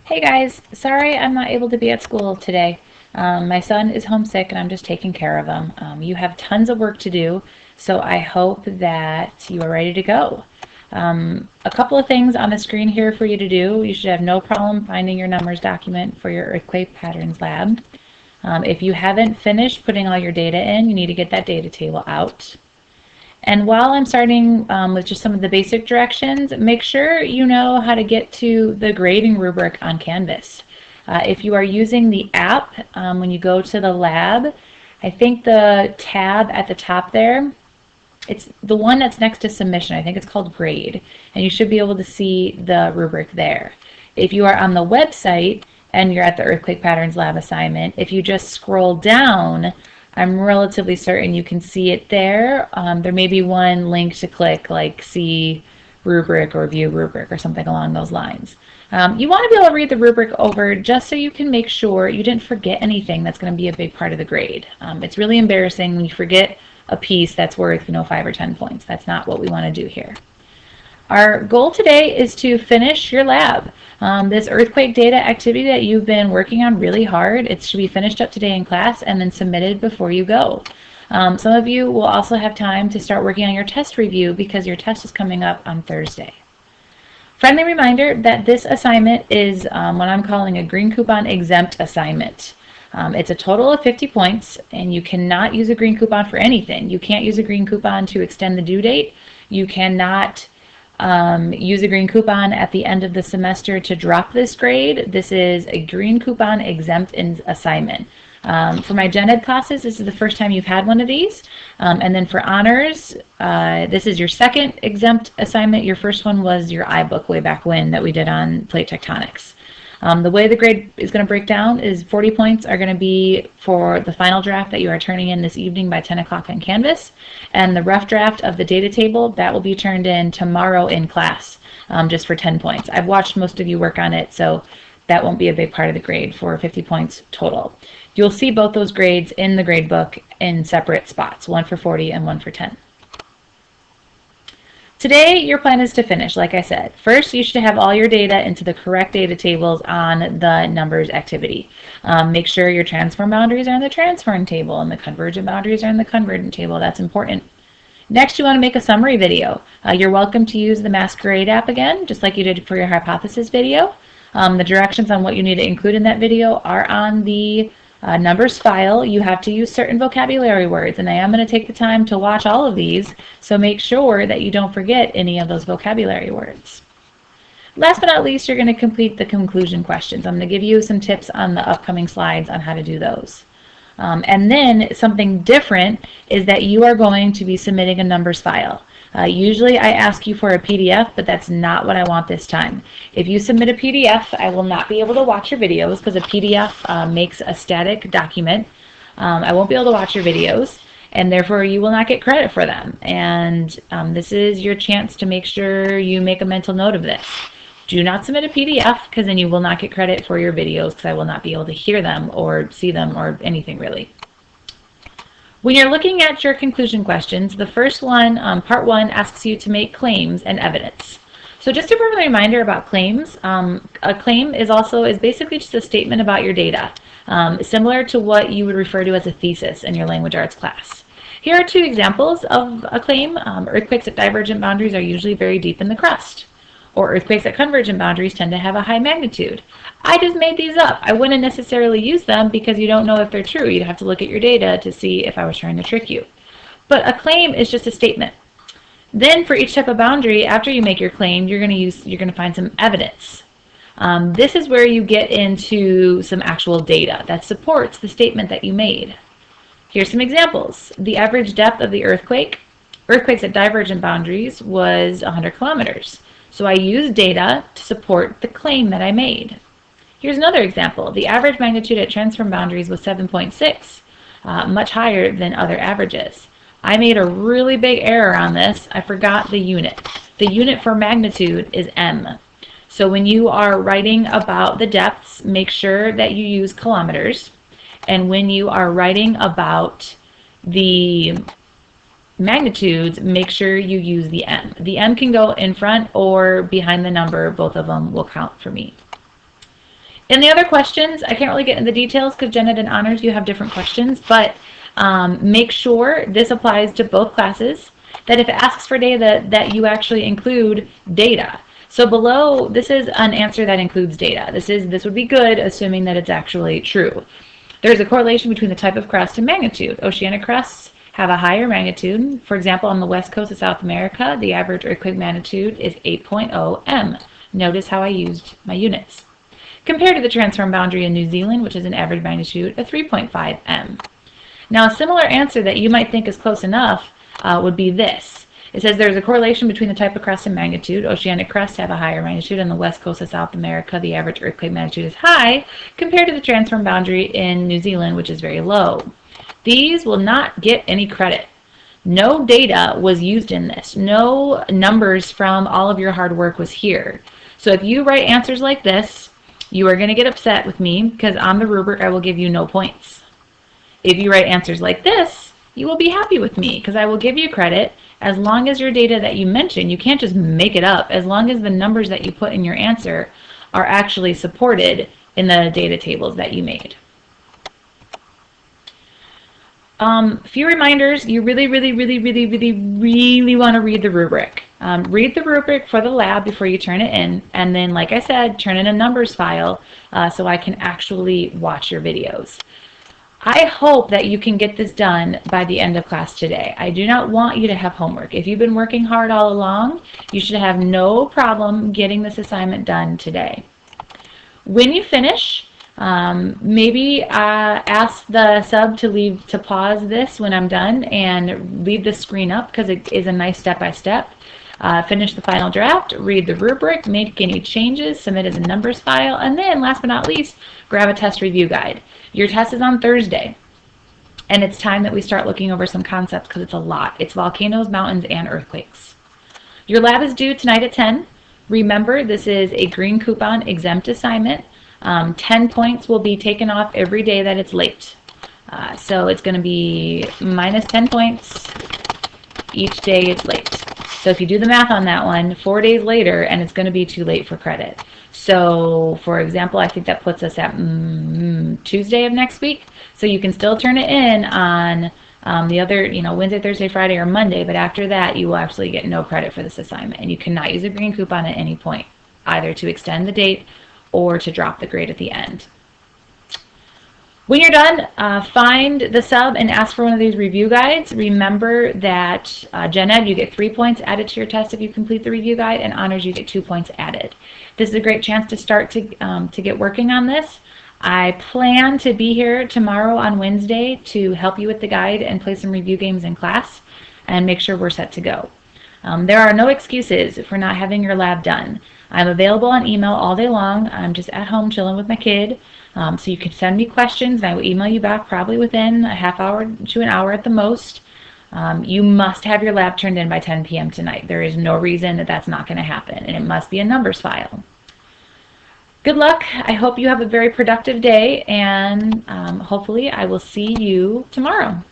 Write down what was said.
Hey guys, sorry I'm not able to be at school today. My son is homesick and I'm just taking care of him. You have tons of work to do, so I hope that you are ready to go. A couple of things on the screen here for you to do. You should have no problem finding your numbers document for your earthquake patterns lab. If you haven't finished putting all your data in, you need to get that data table out. And while I'm starting with just some of the basic directions, make sure you know how to get to the grading rubric on Canvas. If you are using the app, when you go to the lab, I think the tab at the top there, it's the one that's next to submission. I think it's called grade, and you should be able to see the rubric there. If you are on the website and you're at the Earthquake Patterns Lab assignment, if you just scroll down, I'm relatively certain you can see it there. There may be one link to click, like see rubric or view rubric or something along those lines. You want to be able to read the rubric over just so you can make sure you didn't forget anything that's going to be a big part of the grade. It's really embarrassing when you forget a piece that's worth 5 or 10 points. That's not what we want to do here. Our goal today is to finish your lab. This earthquake data activity that you've been working on really hard, it should be finished up today in class and then submitted before you go. Some of you will also have time to start working on your test review because your test is coming up on Thursday. Friendly reminder that this assignment is what I'm calling a green coupon exempt assignment. It's a total of 50 points, and you cannot use a green coupon for anything. You can't use a green coupon to extend the due date. You cannot use a green coupon at the end of the semester to drop this grade. This is a green coupon exempt assignment. For my gen ed classes, this is the first time you've had one of these. And then for honors, this is your second exempt assignment. Your first one was your iBook way back when that we did on plate tectonics. The way the grade is going to break down is 40 points are going to be for the final draft that you are turning in this evening by 10 o'clock on Canvas, and the rough draft of the data table, that will be turned in tomorrow in class, just for 10 points. I've watched most of you work on it, so that won't be a big part of the grade for 50 points total. You'll see both those grades in the grade book in separate spots, one for 40 and one for 10. Today, your plan is to finish, like I said. First, you should have all your data into the correct data tables on the numbers activity. Make sure your transform boundaries are in the transform table and the convergent boundaries are in the convergent table. That's important. Next, you want to make a summary video. You're welcome to use the Masquerade app again, just like you did for your hypothesis video. The directions on what you need to include in that video are on the numbers file. You have to use certain vocabulary words, and I am going to take the time to watch all of these, so make sure that you don't forget any of those vocabulary words. Last but not least, you're going to complete the conclusion questions. I'm going to give you some tips on the upcoming slides on how to do those. And then something different is that you are going to be submitting a numbers file. Usually I ask you for a PDF, but that's not what I want this time. If you submit a PDF, I will not be able to watch your videos because a PDF makes a static document. I won't be able to watch your videos, and therefore you will not get credit for them. And this is your chance to make sure you make a mental note of this. Do not submit a PDF because then you will not get credit for your videos because I will not be able to hear them or see them or anything really. When you're looking at your conclusion questions, the first one, part one, asks you to make claims and evidence. So just a friendly reminder about claims. A claim is basically just a statement about your data, similar to what you would refer to as a thesis in your language arts class. Here are two examples of a claim. Earthquakes at divergent boundaries are usually very deep in the crust, or earthquakes at convergent boundaries tend to have a high magnitude. I just made these up. I wouldn't necessarily use them because you don't know if they're true. You'd have to look at your data to see if I was trying to trick you. But a claim is just a statement. Then for each type of boundary, after you make your claim, you're going to find some evidence. This is where you get into some actual data that supports the statement that you made. Here's some examples. The average depth of the earthquakes at divergent boundaries was 100 kilometers. So I used data to support the claim that I made. Here's another example. The average magnitude at transform boundaries was 7.6, much higher than other averages. I made a really big error on this. I forgot the unit. The unit for magnitude is M. So when you are writing about the depths, make sure that you use kilometers. And when you are writing about the magnitudes, make sure you use the M. The M can go in front or behind the number. Both of them will count for me. In the other questions, I can't really get into the details because Gen Ed and Honors, you have different questions, but make sure this applies to both classes, that if it asks for data, that you actually include data. So below, this is an answer that includes data. This would be good, assuming that it's actually true. There's a correlation between the type of crust and magnitude. Oceanic crusts have a higher magnitude. For example, on the west coast of South America, the average earthquake magnitude is 8.0 M. Notice how I used my units. Compared to the transform boundary in New Zealand, which is an average magnitude of 3.5 M. Now, a similar answer that you might think is close enough would be this. It says there's a correlation between the type of crust and magnitude. Oceanic crusts have a higher magnitude. On the west coast of South America, the average earthquake magnitude is high compared to the transform boundary in New Zealand, which is very low. These will not get any credit. No data was used in this. No numbers from all of your hard work was here. So if you write answers like this, you are going to get upset with me because on the rubric I will give you no points. If you write answers like this, you will be happy with me because I will give you credit as long as your data that you mention, you can't just make it up, as long as the numbers that you put in your answer are actually supported in the data tables that you made. Few reminders, you really want to read the rubric. Read the rubric for the lab before you turn it in, and then, like I said, turn in a numbers file so I can actually watch your videos. I hope that you can get this done by the end of class today. I do not want you to have homework. If you've been working hard all along, you should have no problem getting this assignment done today. When you finish, maybe ask the sub to pause this when I'm done and leave the screen up because it is a nice step-by-step. Finish the final draft, read the rubric, make any changes, submit as a numbers file, and then last but not least, grab a test review guide. Your test is on Thursday, and it's time that we start looking over some concepts because it's a lot. It's volcanoes, mountains, and earthquakes. Your lab is due tonight at 10. Remember, this is a green coupon exempt assignment. 10 points will be taken off every day that it's late. So it's going to be minus 10 points each day it's late. So if you do the math on that one, 4 days later, and it's going to be too late for credit. So, for example, I think that puts us at Tuesday of next week. So you can still turn it in on the other, Wednesday, Thursday, Friday, or Monday, but after that, you will actually get no credit for this assignment. And you cannot use a green coupon at any point, either to extend the date or to drop the grade at the end. When you're done, find the sub and ask for one of these review guides. Remember that Gen Ed, you get 3 points added to your test if you complete the review guide, and Honors, you get 2 points added. This is a great chance to start to get working on this. I plan to be here tomorrow on Wednesday to help you with the guide and play some review games in class and make sure we're set to go. There are no excuses for not having your lab done. I'm available on email all day long. I'm just at home chilling with my kid. So you can send me questions and I will email you back probably within a half hour to an hour at the most. You must have your lab turned in by 10 p.m. tonight. There is no reason that that's not going to happen, and it must be a numbers file. Good luck. I hope you have a very productive day, and hopefully I will see you tomorrow.